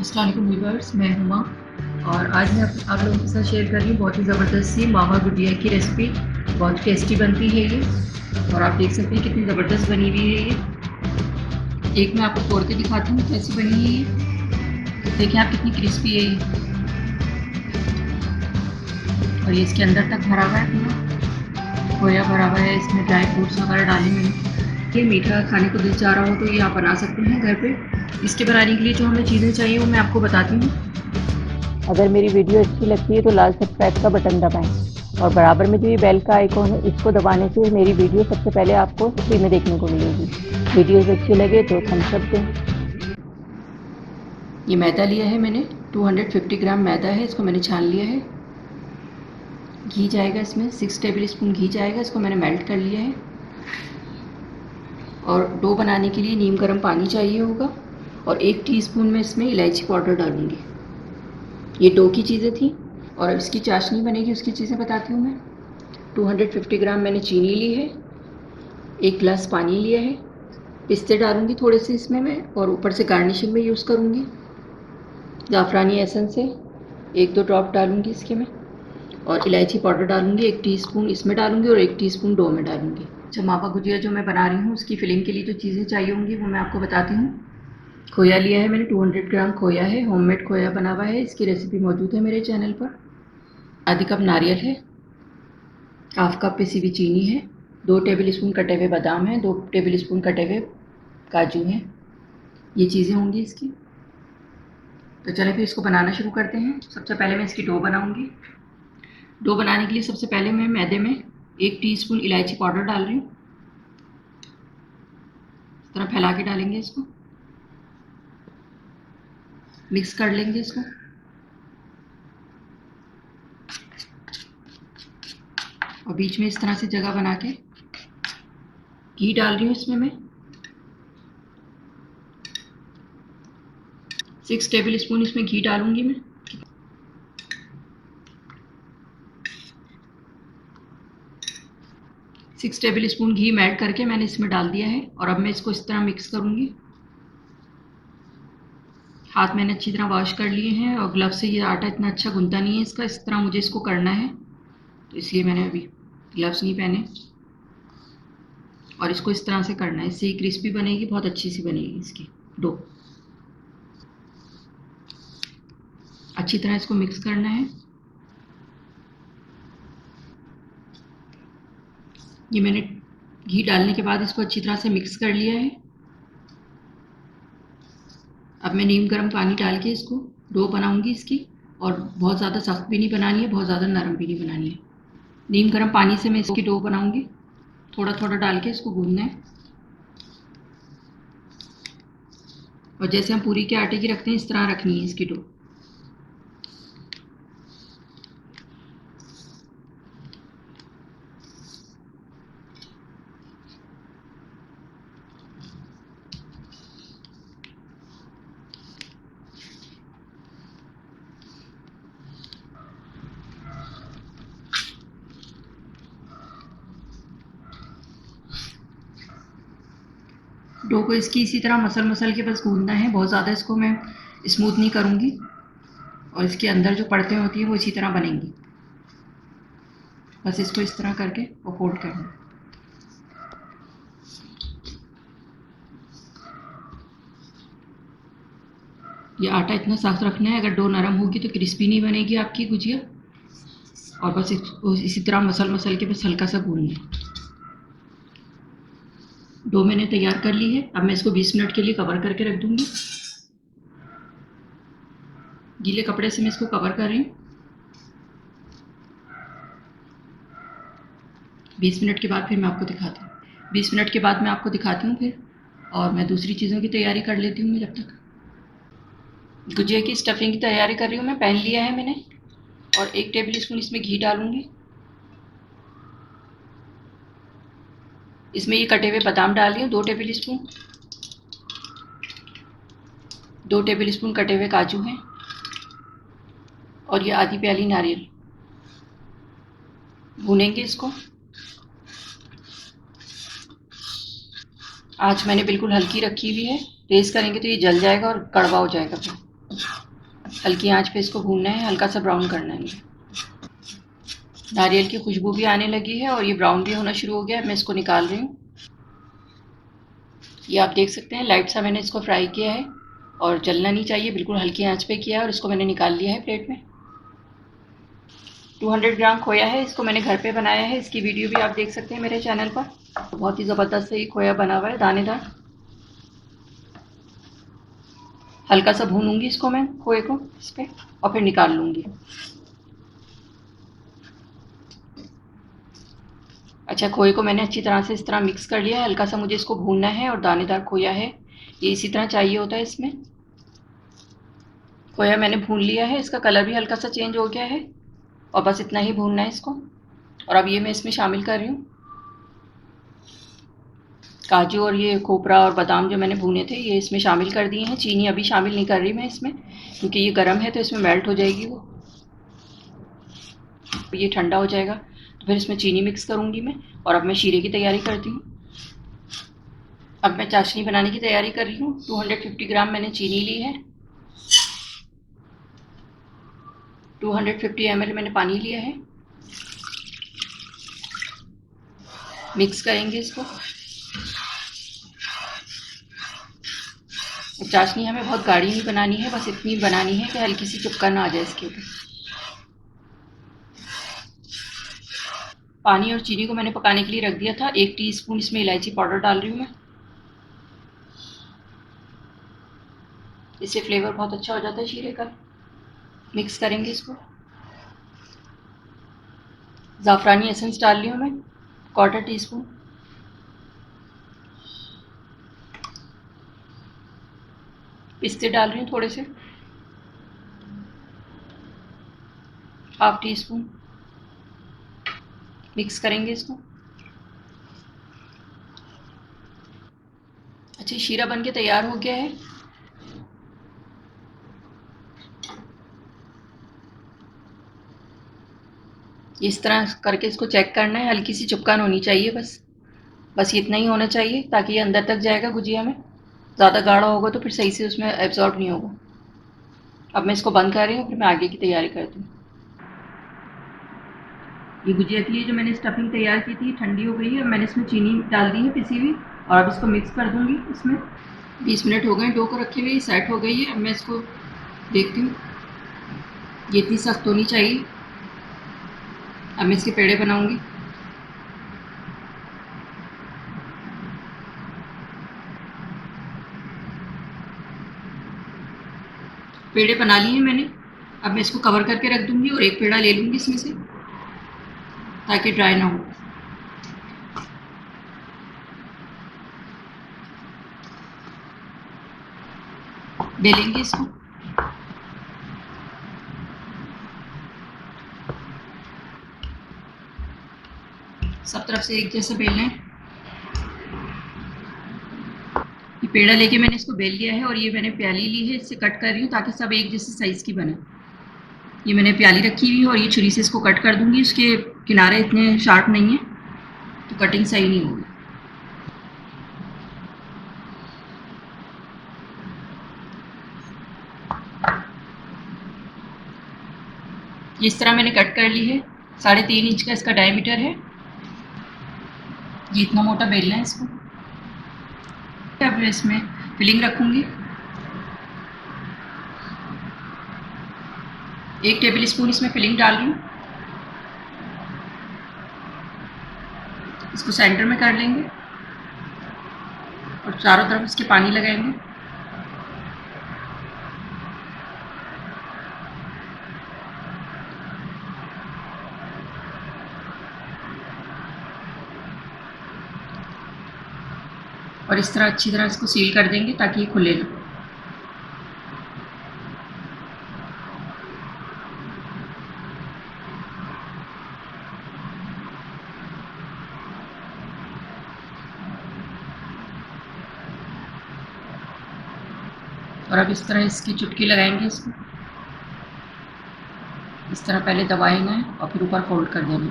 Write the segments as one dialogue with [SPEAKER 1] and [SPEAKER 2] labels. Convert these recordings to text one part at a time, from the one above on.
[SPEAKER 1] अस्सलाम वालेकुम व्यूअर्स, मैं हुमा और आज मैं आप लोगों के साथ शेयर कर रही हूँ बहुत ही ज़बरदस्त सी मावा गुजिया की रेसिपी। बहुत टेस्टी बनती है ये और आप देख सकते हैं कितनी ज़बरदस्त बनी हुई है ये। एक मैं आपको तोड़ के दिखाती हूँ कैसी बनी है ये। देखिए आप कितनी क्रिस्पी है ये और ये इसके अंदर तक भरा हुआ है, पूरा खोया भरा हुआ है, इसमें ड्राई फ्रूट्स वगैरह डाले मैंने। ये मीठा खाने को दिल चाह रहा हो तो ये आप बना सकते हैं घर पे। इसके बनाने के लिए जो हमें चीज़ें चाहिए वो मैं आपको बताती हूँ।
[SPEAKER 2] अगर मेरी वीडियो अच्छी लगती है तो लाल सब्सक्राइब का बटन दबाएं और बराबर में जो ये बेल का आइकॉन है इसको दबाने से मेरी वीडियो सबसे पहले आपको फ्री में देखने को मिलेगी। वीडियोस अच्छी लगे तो थम्स अप दें।
[SPEAKER 1] ये मैदा लिया है मैंने, 250 ग्राम मैदा है, इसको मैंने छान लिया है। घी जाएगा इसमें, 6 टेबल स्पून घी जाएगा, इसको मैंने मेल्ट कर लिया है। और डो बनाने के लिए नीम गर्म पानी चाहिए होगा और 1 टीस्पून में इसमें इलायची पाउडर डालूंगी। ये डो की चीज़ें थी और अब इसकी चाशनी बनेगी उसकी चीज़ें बताती हूँ मैं। 250 ग्राम मैंने चीनी ली है, 1 गिलास पानी लिया है, पिस्ते डालूंगी थोड़े से इसमें मैं और ऊपर से गार्निशिंग में यूज़ करूँगी। ज़ाफ़रानी एसेंस है, 1-2 ड्रॉप डालूंगी इसके में और इलायची पाउडर डालूंगी 1 टीस्पून इसमें डालूंगी और 1 टीस्पून डो में डालूंगी। अच्छा, मावा गुजिया जो मैं बना रही हूँ उसकी फिलिंग के लिए जो चीज़ें चाहिए होंगी वो मैं आपको बताती हूँ। खोया लिया है मैंने, 200 ग्राम खोया है, होममेड खोया बना हुआ है, इसकी रेसिपी मौजूद है मेरे चैनल पर। आधी कप नारियल है, हाफ कप पिसी हुई चीनी है, 2 टेबल स्पून कटे हुए बादाम हैं, 2 टेबल स्पून कटे हुए काजू हैं। ये चीज़ें होंगी इसकी। तो चलें फिर इसको बनाना शुरू करते हैं। सबसे पहले मैं इसकी डो बनाऊंगी। डो बनाने के लिए सबसे पहले मैं मैदे में 1 टीस्पून इलायची पाउडर डाल रही हूँ। इस तरह फैला के डालेंगे इसको, मिक्स कर लेंगे इसको। और बीच में इस तरह से जगह बना के घी डाल रही हूँ इसमें मैं, 6 टेबल स्पून इसमें घी डालूंगी मैं। सिक्स टेबल स्पून घी मेल्ट करके मैंने इसमें डाल दिया है और अब मैं इसको इस तरह मिक्स करूँगी। हाथ मैंने अच्छी तरह वॉश कर लिए हैं और ग्लव से ये आटा इतना अच्छा गूंथा नहीं है इसका, इस तरह मुझे इसको करना है, तो इसलिए मैंने अभी ग्लव्स नहीं पहने। और इसको इस तरह से करना है, इससे ही क्रिस्पी बनेगी, बहुत अच्छी सी बनेगी इसकी डो। अच्छी तरह इसको मिक्स करना है। ये मैंने घी डालने के बाद इसको अच्छी तरह से मिक्स कर लिया है। अब मैं नीम गर्म पानी डाल के इसको डो बनाऊंगी इसकी, और बहुत ज़्यादा सख्त भी नहीं बनानी है, बहुत ज़्यादा नरम भी नहीं बनानी है। नीम गर्म पानी से मैं इसकी डो बनाऊंगी, थोड़ा थोड़ा डाल के इसको गूंदना है। और जैसे हम पूरी के आटे की रखते हैं इस तरह रखनी है इसकी डो। डो को इसकी इसी तरह मसल मसल के बस गूंदना है, बहुत ज़्यादा इसको मैं स्मूथ नहीं करूँगी। और इसके अंदर जो परतें होती हैं वो इसी तरह बनेंगी। बस इसको इस तरह करके और फोल्ड करना है। ये आटा इतना सख्त रखना है, अगर डो नरम होगी तो क्रिस्पी नहीं बनेगी आपकी गुजिया। और बस इसी तरह मसल मसल के बस हल्का सा गूंदना है। डो मैंने तैयार कर ली है, अब मैं इसको 20 मिनट के लिए कवर करके रख दूंगी। गीले कपड़े से मैं इसको कवर कर रही हूँ। 20 मिनट के बाद फिर मैं आपको दिखाती हूँ। 20 मिनट के बाद मैं आपको दिखाती हूँ फिर, और मैं दूसरी चीज़ों की तैयारी कर लेती हूँ मैं जब तक। गुजिया की स्टफिंग की तैयारी कर रही हूँ मैं। पैन लिया है मैंने और 1 टेबल स्पून इसमें घी डालूंगी। इसमें ये कटे हुए बादाम डाल रही हूँ 2 टेबल स्पून, 2 टेबल स्पून कटे हुए काजू हैं और ये आधी प्याली नारियल। भूनेंगे इसको। आँच मैंने बिल्कुल हल्की रखी हुई है, तेज़ करेंगे तो ये जल जाएगा और कड़वा हो जाएगा फिर। हल्की आंच पे इसको भूनना है, हल्का सा ब्राउन करना है। नारियल की खुशबू भी आने लगी है और ये ब्राउन भी होना शुरू हो गया है। मैं इसको निकाल रही हूँ। ये आप देख सकते हैं लाइट सा मैंने इसको फ्राई किया है और जलना नहीं चाहिए, बिल्कुल हल्की आंच पे किया है और इसको मैंने निकाल लिया है प्लेट में। 200 ग्राम खोया है, इसको मैंने घर पे बनाया है। इसकी वीडियो भी आप देख सकते हैं मेरे चैनल पर। बहुत ही ज़बरदस्त से ये खोया बना हुआ है, दानेदार। हल्का सा भूनूंगी इसको मैं, खोए को इस पर, और फिर निकाल लूँगी। अच्छा, खोए को मैंने अच्छी तरह से इस तरह मिक्स कर लिया है। हल्का सा मुझे इसको भूनना है और दानेदार खोया है, ये इसी तरह चाहिए होता है इसमें। खोया मैंने भून लिया है, इसका कलर भी हल्का सा चेंज हो गया है और बस इतना ही भूनना है इसको। और अब ये मैं इसमें शामिल कर रही हूँ काजू और ये खोपरा और बादाम जो मैंने भुने थे, ये इसमें शामिल कर दिए हैं। चीनी अभी शामिल नहीं कर रही मैं इसमें, क्योंकि ये गर्म है तो इसमें मेल्ट हो जाएगी वो। ये ठंडा हो जाएगा तो फिर इसमें चीनी मिक्स करूँगी मैं। और अब मैं शीरे की तैयारी करती हूँ। अब मैं चाशनी बनाने की तैयारी कर रही हूँ। 250 ग्राम मैंने चीनी ली है। 250 ml मैंने पानी लिया है। मिक्स करेंगे इसको। चाशनी हमें बहुत गाढ़ी नहीं बनानी है, बस इतनी बनानी है कि हल्की सी चिपकन आ जाए इसके ऊपर। पानी और चीनी को मैंने पकाने के लिए रख दिया था। 1 टीस्पून इसमें इलायची पाउडर डाल रही हूँ मैं। इससे फ्लेवर बहुत अच्छा हो जाता है शीरे का। मिक्स करेंगे इसको। ज़ाफ़रानी एसेंस डाल रही हूँ मैं, 1/4 टीस्पून। पिस्ते डाल रही हूँ थोड़े से, 1/2 टीस्पून। मिक्स करेंगे इसको। अच्छा, शीरा बन के तैयार हो गया है। इस तरह करके इसको चेक करना है, हल्की सी चिपकान होनी चाहिए बस। बस इतना ही होना चाहिए ताकि ये अंदर तक जाएगा गुजिया में। ज़्यादा गाढ़ा होगा तो फिर सही से उसमें एब्जॉर्ब नहीं होगा। अब मैं इसको बंद कर रही हूँ, फिर मैं आगे की तैयारी करती हूँ। ये गुजिया थी जो मैंने स्टफिंग तैयार की थी, ठंडी हो गई है। मैंने इसमें चीनी डाल दी है पिसी हुई, और अब इसको मिक्स कर दूँगी इसमें। 20 मिनट हो गए डो को रखे हुए, सेट हो गई है। अब मैं इसको देखती हूँ। ये इतनी सख्त होनी चाहिए। अब मैं इसके पेड़े बनाऊँगी। पेड़े बना लिए हैं मैंने। अब मैं इसको कवर करके रख दूँगी और एक पेड़ा ले लूँगी इसमें से, ताकि ड्राई ना हो। बेलेंगे इसको। सब तरफ से एक जैसा बेलना है। ये पेड़ा लेके मैंने इसको बेल लिया है और ये मैंने प्याली ली है, इससे कट कर रही हूँ ताकि सब एक जैसे साइज़ की बने। ये मैंने प्याली रखी हुई है और ये छुरी से इसको कट कर दूँगी। इसके किनारे इतने शार्प नहीं है तो कटिंग सही नहीं होगी। ये इस तरह मैंने कट कर ली है। 3.5 इंच का इसका डायमीटर है। ये इतना मोटा बेलना है इसको। अब मैं इसमें फिलिंग रखूँगी। 1 टेबल स्पून इसमें फिलिंग डाल रही हूँ। इसको सेंटर में कर लेंगे और चारों तरफ इसके पानी लगाएंगे। और इस तरह अच्छी तरह इसको सील कर देंगे ताकि ये खुले ना। और अब इस तरह इसकी चुटकी लगाएंगे इसको। इस तरह पहले दबाएंगे और फिर ऊपर फोल्ड कर देना,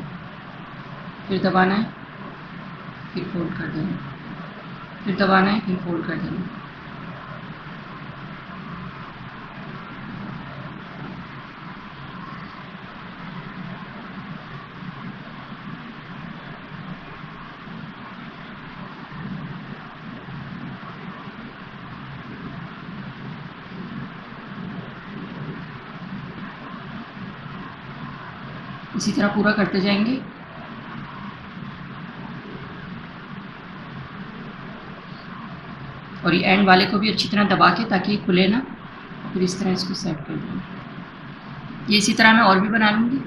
[SPEAKER 1] फिर दबाना है, फिर फोल्ड कर देना, फिर दबाना है, फिर फोल्ड कर देना। इसी तरह पूरा करते जाएंगे। और ये एंड वाले को भी अच्छी तरह दबा के ताकि ये खुले ना, और फिर इस तरह इसको सेट कर दूँगी। ये इसी तरह मैं और भी बना लूँगी।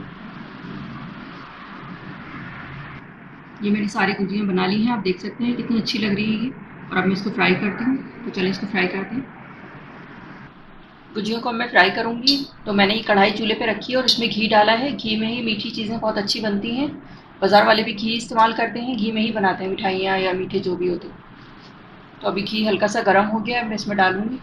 [SPEAKER 1] ये मैंने सारी गुजियाँ बना ली हैं, आप देख सकते हैं कितनी अच्छी लग रही है ये। और अब मैं इसको फ्राई करती हूँ, तो चलिए इसको फ्राई करते हैं। गुजियों को मैं फ्राई करूँगी, तो मैंने ये कढ़ाई चूल्हे पे रखी है और इसमें घी डाला है। घी में ही मीठी चीज़ें बहुत अच्छी बनती हैं। बाज़ार वाले भी घी इस्तेमाल करते हैं, घी में ही बनाते हैं मिठाइयाँ या मीठे जो भी होते हैं। तो अभी घी हल्का सा गर्म हो गया है, मैं इसमें डालूँगी।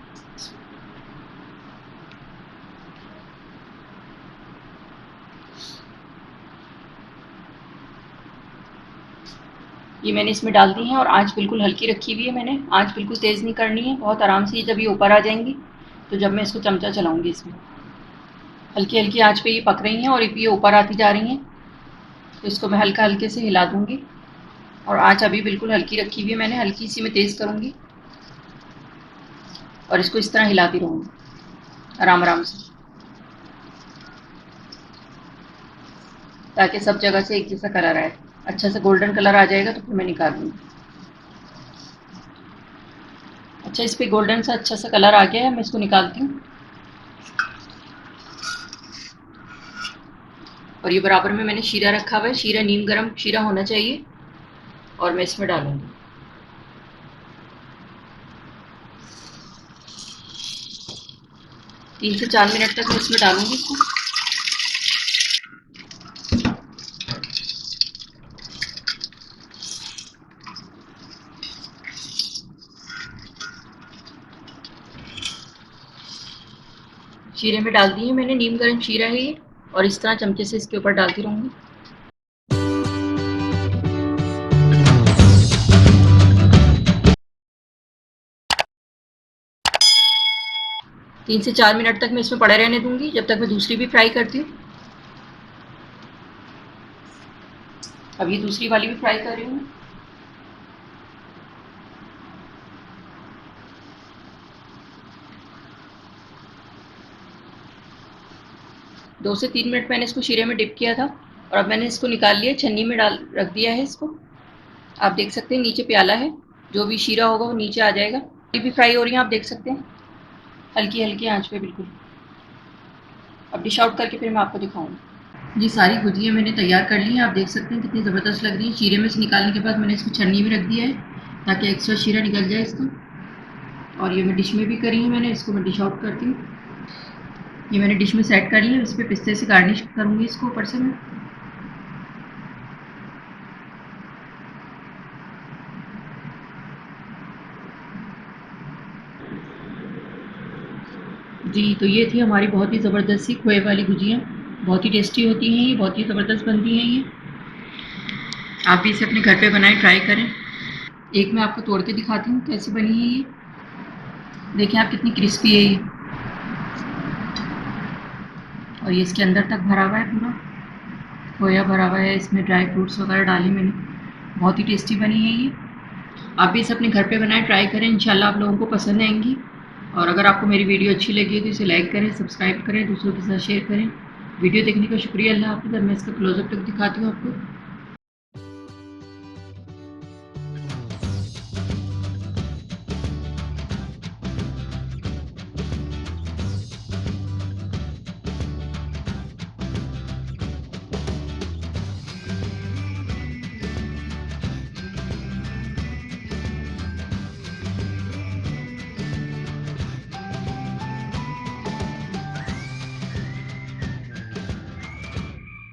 [SPEAKER 1] ये मैंने इसमें डाल दी हैं और आँच बिल्कुल हल्की रखी हुई है मैंने। आँच बिल्कुल तेज़ नहीं करनी है, बहुत आराम से जब ये ऊपर आ जाएंगी तो जब मैं इसको चमचा चलाऊँगी इसमें, हल्की हल्की आँच पे ये पक रही हैं और ये ऊपर आती जा रही हैं। तो इसको मैं हल्के से हिला दूँगी और आँच अभी बिल्कुल हल्की रखी हुई है मैंने, हल्की सी मैं तेज़ करूँगी और इसको इस तरह हिलाती रहूँगी आराम से, ताकि सब जगह से एक जैसा कलर आए। अच्छा सा गोल्डन कलर आ जाएगा तो फिर मैं निकाल दूँगी। अच्छा, इस पे गोल्डन सा अच्छा सा कलर आ गया है, मैं इसको निकालती हूँ। और ये बराबर में मैंने शीरा रखा हुआ है, शीरा नीम गर्म शीरा होना चाहिए, और मैं इसमें डालूँगी। 3 से 4 मिनट तक मैं इसमें डालूँगी इसको। शीरे में डाल दी है मैंने, नीम गर्म शीरा है ये, और इस तरह चमचे से इसके ऊपर डालती रहूँगी। तीन से 4 मिनट तक मैं इसमें पड़े रहने दूँगी, जब तक मैं दूसरी भी फ्राई करती हूँ। अब ये दूसरी वाली भी फ्राई कर रही हूँ। 2 से 3 मिनट मैंने इसको शीरे में डिप किया था और अब मैंने इसको निकाल लिया, छन्नी में डाल रख दिया है इसको। आप देख सकते हैं नीचे प्याला है, जो भी शीरा होगा वो नीचे आ जाएगा। ये भी फ्राई हो रही है, आप देख सकते हैं, हल्की हल्की आंच पे बिल्कुल। अब डिश आउट करके फिर मैं आपको दिखाऊंगी। ये सारी गुजियाँ मैंने तैयार कर ली हैं, आप देख सकते हैं कितनी ज़बरदस्त लग रही है। शीरे में से निकालने के बाद मैंने इसको छन्नी में रख दिया है ताकि एक्स्ट्रा शीरा निकल जाए इसका। और ये मैं डिश में भी करी है मैंने, इसको मैं डिश आउट करती हूँ। ये मैंने डिश में सेट कर ली है, इस पर पिस्ते से गार्निश करूँगी इसको ऊपर से मैं। जी, तो ये थी हमारी बहुत ही ज़बरदस्त सी खोए वाली गुजियाँ। बहुत ही टेस्टी होती हैं ये, बहुत ही ज़बरदस्त बनती हैं ये। आप भी इसे अपने घर पे बनाएं, ट्राई करें। एक मैं आपको तोड़ के दिखाती हूँ कैसी बनी है ये। देखिए आप कितनी क्रिस्पी है ये, और ये इसके अंदर तक भरा हुआ है पूरा, खोया भरा हुआ है, इसमें ड्राई फ्रूट्स वगैरह डाले मैंने। बहुत ही टेस्टी बनी है ये। आप भी इसे अपने घर पे बनाएं, ट्राई करें, इंशाल्लाह आप लोगों को पसंद आएंगी। और अगर आपको मेरी वीडियो अच्छी लगी है तो इसे लाइक करें, सब्सक्राइब करें, दूसरों के साथ शेयर करें। वीडियो देखने का शुक्रिया। अल्लाह हाफ़िज़। अब मैं इसका क्लोज़अप तक दिखाती हूँ आपको।